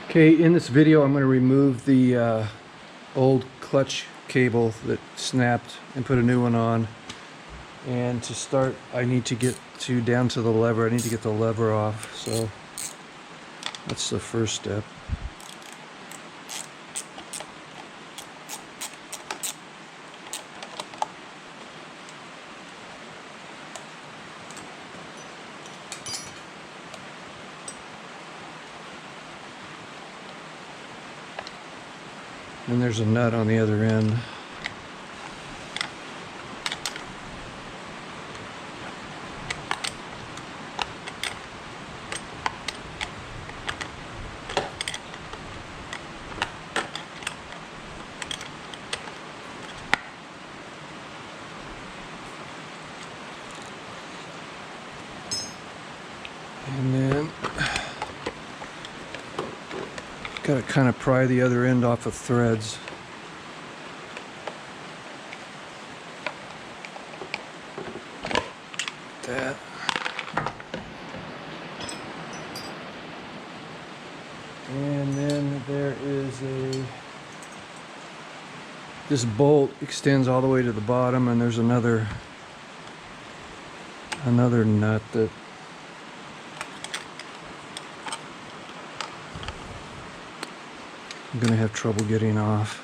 Okay, in this video I'm going to remove the old clutch cable that snapped and put a new one on. And to start, I need to get down to the lever. I need to get the lever off, so that's the first step. And there's a nut on the other end. And then gotta kind of pry the other end off of threads. That. And then there is this bolt extends all the way to the bottom, and there's another nut that I'm gonna have trouble getting off.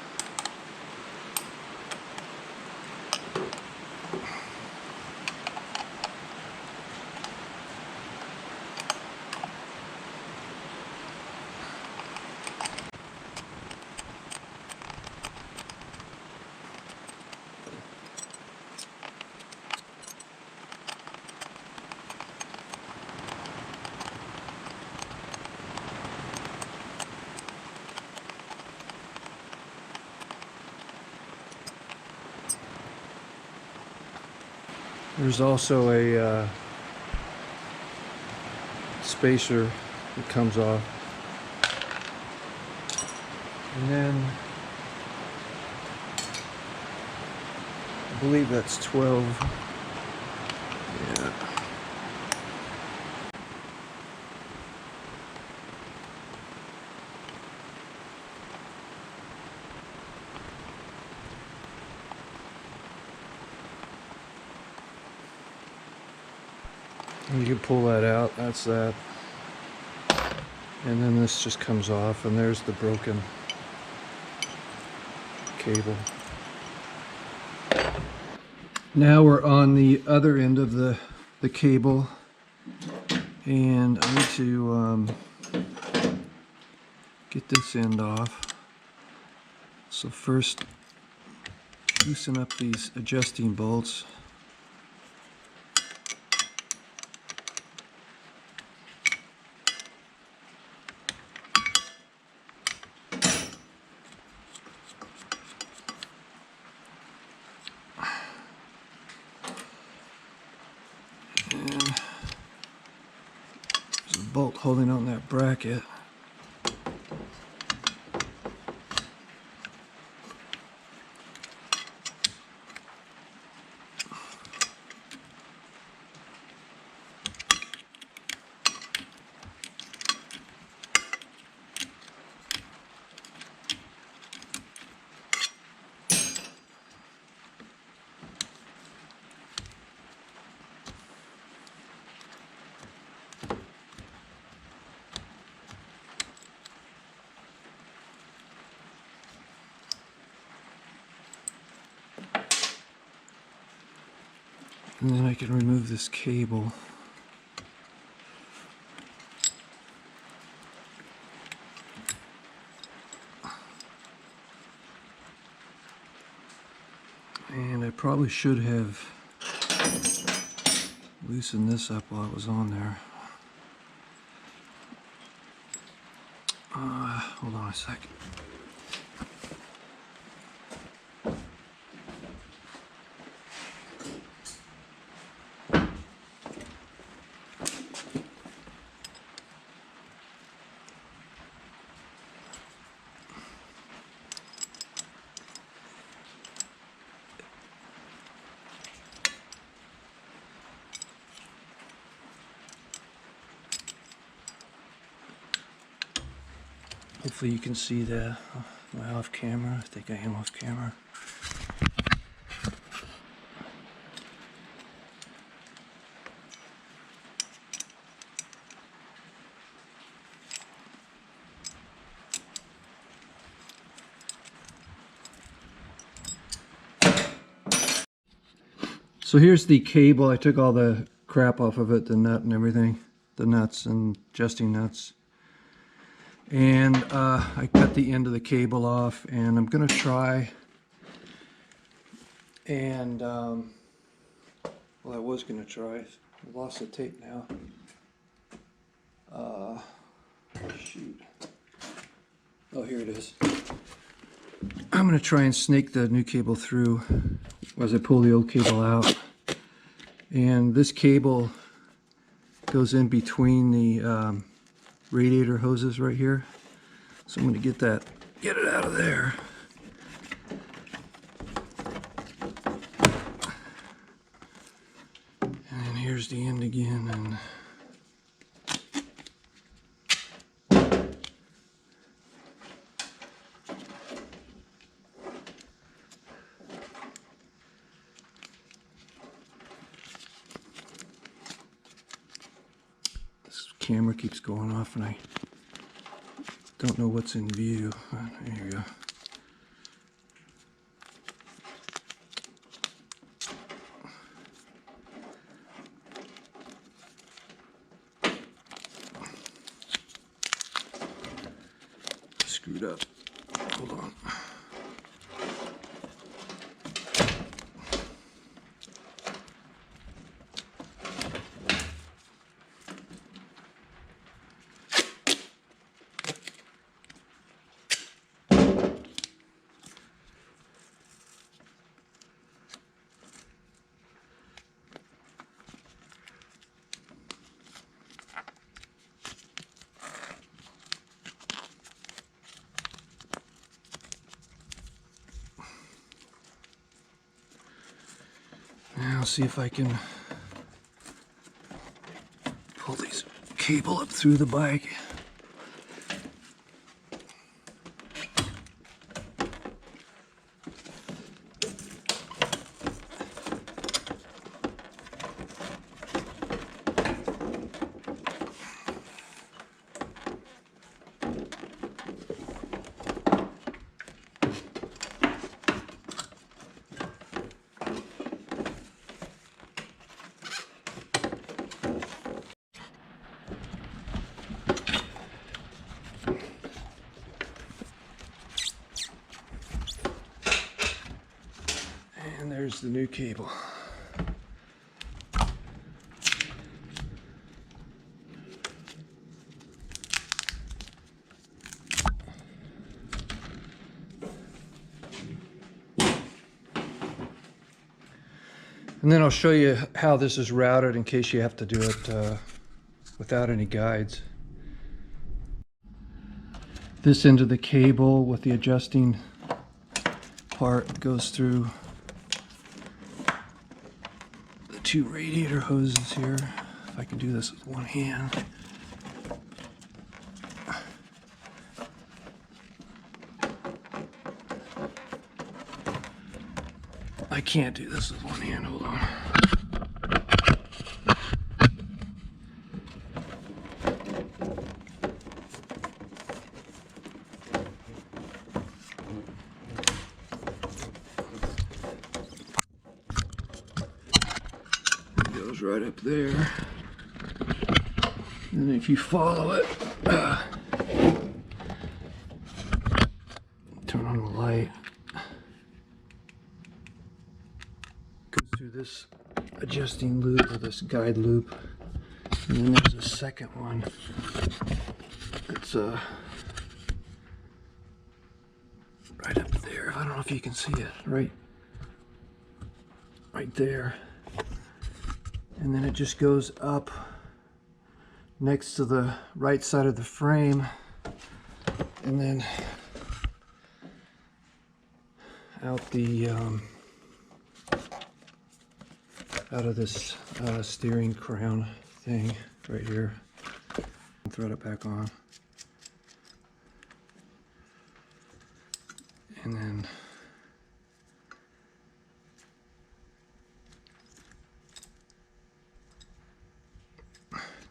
There's also a spacer that comes off, and then I believe that's 12. Yeah. You can pull that out, that's that. And then this just comes off, and there's the broken cable. Now we're on the other end of the cable, and I need to get this end off. So first, loosen up these adjusting bolts. There's a bolt holding on that bracket. And then I can remove this cable. And I probably should have loosened this up while it was on there. Hold on a second. Hopefully you can see that. Am I off camera? I think I am off camera. So here's the cable. I took all the crap off of it, the nut and everything, the nuts and adjusting nuts. And I cut the end of the cable off, and I'm gonna try and well, I was gonna try. I lost the tape now. Shoot. Oh, here it is. I'm gonna try and snake the new cable through as I pull the old cable out. And this cable goes in between the radiator hoses right here. So I'm going to get it out of there. And here's the end again. And camera keeps going off and I don't know what's in view. There you go. Screwed up. Hold on. Now see if I can pull these cable up through the bike. And there's the new cable. And then I'll show you how this is routed in case you have to do it without any guides. This end of the cable with the adjusting part goes through the two radiator hoses here. If I can do this with one hand. I can't do this with one hand, hold on. It goes right up there. And if you follow it, turn on the light. Through this adjusting loop or this guide loop, and then there's a second one. It's right up there. I don't know if you can see it. Right there. And then it just goes up next to the right side of the frame, and then out the out of this steering crown thing right here. Thread it back on. And then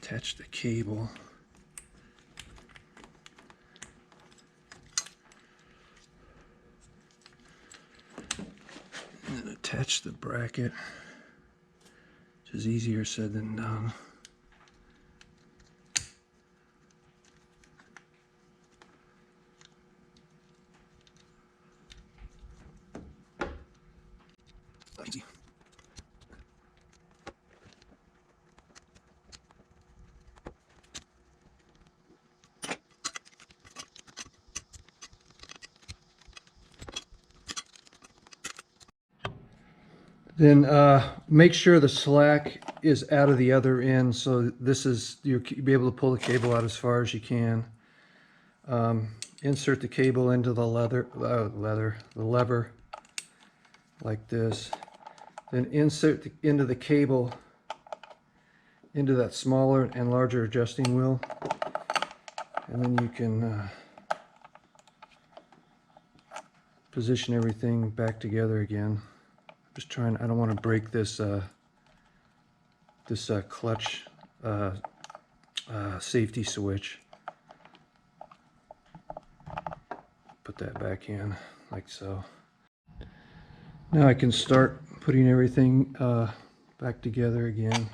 attach the cable. And then attach the bracket, which is easier said than done. Easy. Then make sure the slack is out of the other end, so this is you'll be able to pull the cable out as far as you can. Insert the cable into the lever like this. Then insert into the cable into that smaller and larger adjusting wheel, and then you can position everything back together again. Just trying, I don't want to break this clutch safety switch. Put that back in like so. Now I can start putting everything back together again.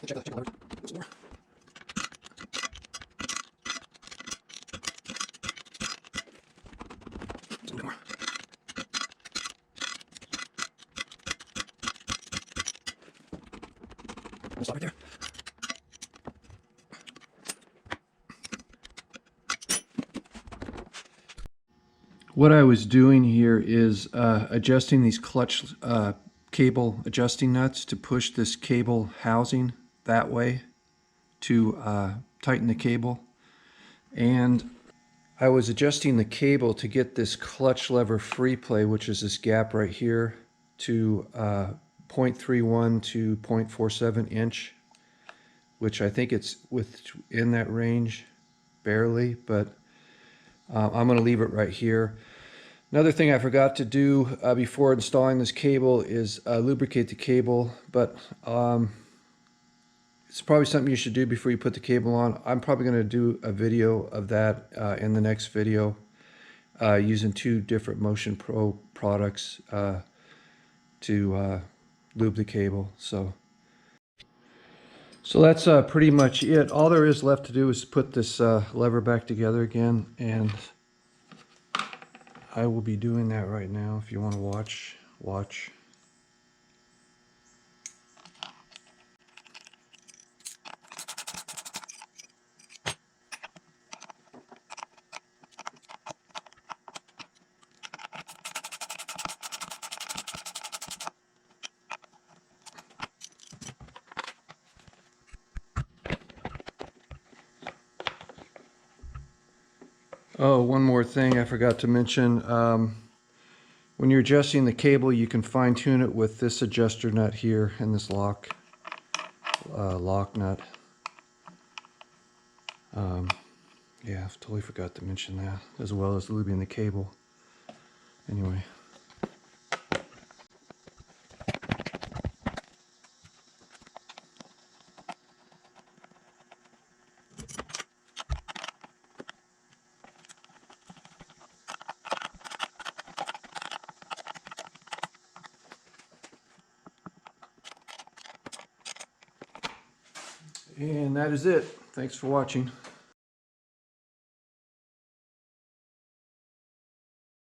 Check the lever. Close the door. Just a little bit more. Stop right there. What I was doing here is adjusting these clutch cable adjusting nuts to push this cable housing that way to tighten the cable. And I was adjusting the cable to get this clutch lever free play, which is this gap right here, to 0.31 to 0.47 inch, which I think it's within that range barely, but I'm going to leave it right here. Another thing I forgot to do before installing this cable is lubricate the cable, but it's probably something you should do before you put the cable on. I'm probably going to do a video of that in the next video using two different Motion Pro products to lube the cable. So that's pretty much it. All there is left to do is put this lever back together again, and I will be doing that right now. If you want to watch. Oh, one more thing I forgot to mention. When you're adjusting the cable, you can fine tune it with this adjuster nut here and this lock nut. Yeah, I totally forgot to mention that, as well as lubing the cable. Anyway. And that is it. Thanks for watching.